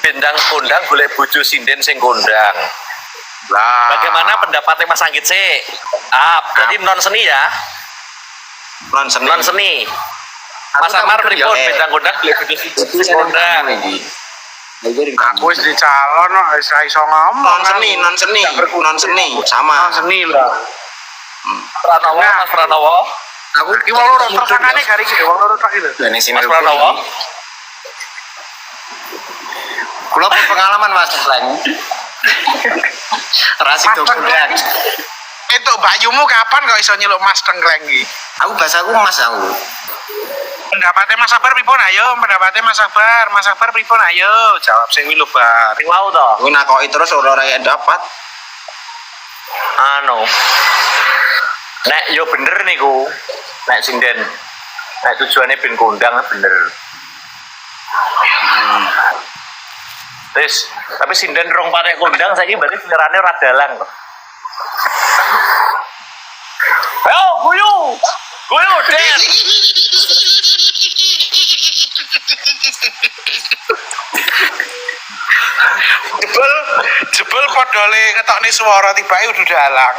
bintang kondang golek bojo sinden sing kondang. Lah. Bagaimana pendapatnya Mas Anggit sih? Berarti non seni ya? Non seni. Non seni. Mas Amar pripun bintang kondang golek bojo sinden sing kondang. Aku wis dicalon kok wis ra iso ngomong. Non seni sama. Non seni lah. Pranowo, Mas Pranowo. Aku iki wong loro tersangkane gari iki wong loro tok iki lho. Mas Pranowo. Kula pun pengalaman Mas Kleng. Rasik kondang. Itu bayumu kapan kok iso nyeluk Mas Tengkleng iki? Aku bahasaku Mas aku. Pendapatnya Mas Akbar pripun ayo? Pendapatnya Mas Akbar pripun ayo? Jawab sing lho Bar. Sing mau to. Kuwi nakoki terus ora yang dapat. Nek yo bener niku. Nek sinden. Nek tujuannya ben kondang bener. Terus, tapi sinden rong patek kondang saiki berarti selirane ora dalang to. Ayo guyu. Guyu Den. Jebul podole ketokne swara tibake udah dalang.